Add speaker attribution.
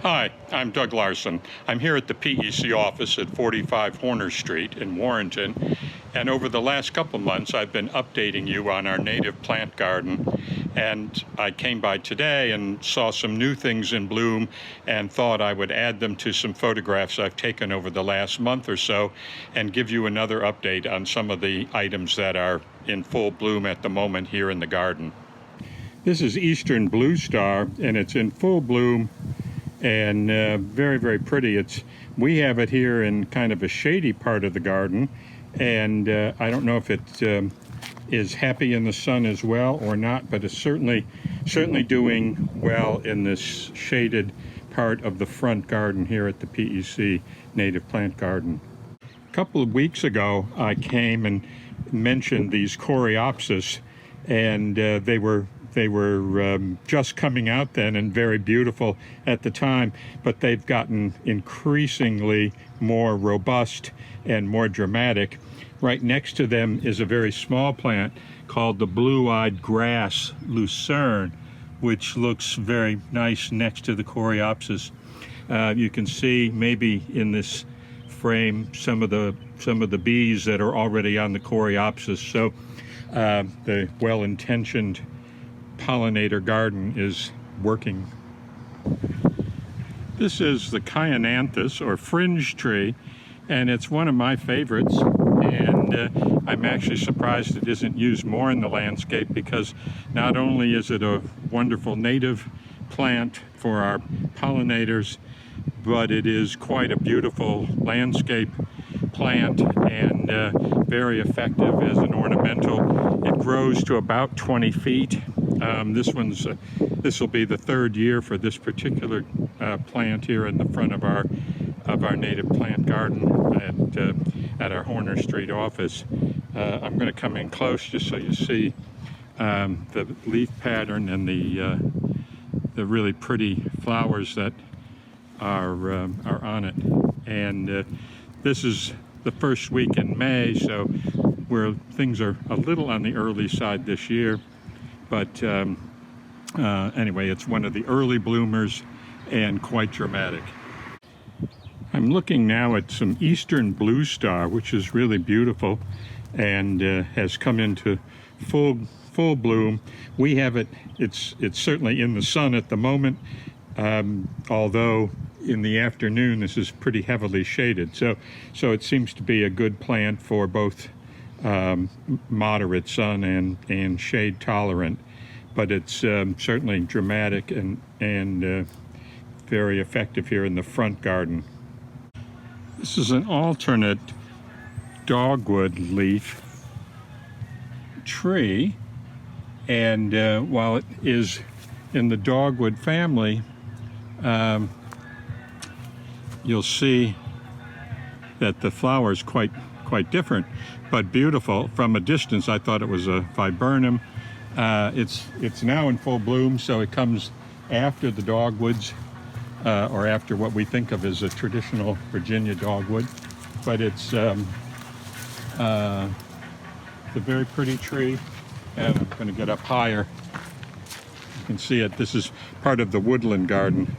Speaker 1: Hi, I'm Doug Larson. I'm here at the PEC office at 45 Horner Street in Warrenton, and over the last couple months I've been updating you on our native plant garden, and I came by today and saw some new things in bloom and thought I would add them to some photographs I've taken over the last month or so and give you another update on some of the items that are in full bloom at the moment here in the garden. This is Eastern Blue Star, and it's in full bloom and very, very pretty. We have it here in kind of a shady part of the garden, and I don't know if it is happy in the sun as well or not, but it's certainly doing well in this shaded part of the front garden here at the PEC Native Plant Garden. A couple of weeks ago I came and mentioned these coreopsis, and they were just coming out then and very beautiful at the time, but they've gotten increasingly more robust and more dramatic. Right next to them is a very small plant called the blue-eyed grass Lucerne, which looks very nice next to the coreopsis. You can see maybe in this frame some of the bees that are already on the coreopsis. So the well-intentioned pollinator garden is working. This is the Kyananthus, or fringe tree, and it's one of my favorites, and I'm actually surprised it isn't used more in the landscape, because not only is it a wonderful native plant for our pollinators, but it is quite a beautiful landscape plant and very effective as an ornamental. It grows to about 20 feet. This will be the third year for this particular plant here in the front of our native plant garden at our Horner Street office. I'm going to come in close just so you see the leaf pattern and the really pretty flowers that are on it. And this is the first week in May, so where things are a little on the early side this year. But anyway, it's one of the early bloomers and quite dramatic. I'm looking now at some Eastern Blue Star, which is really beautiful and has come into full bloom. We have it's certainly in the sun at the moment, although in the afternoon this is pretty heavily shaded. So it seems to be a good plant for both moderate sun and shade tolerant, but it's certainly dramatic and very effective here in the front garden. This is an alternate dogwood leaf tree, and while it is in the dogwood family, you'll see that the flower is quite different, but beautiful. From a distance, I thought it was a viburnum. It's now in full bloom, so it comes after the dogwoods, or after what we think of as a traditional Virginia dogwood. But it's a very pretty tree, and I'm going to get up higher. You can see it. This is part of the woodland garden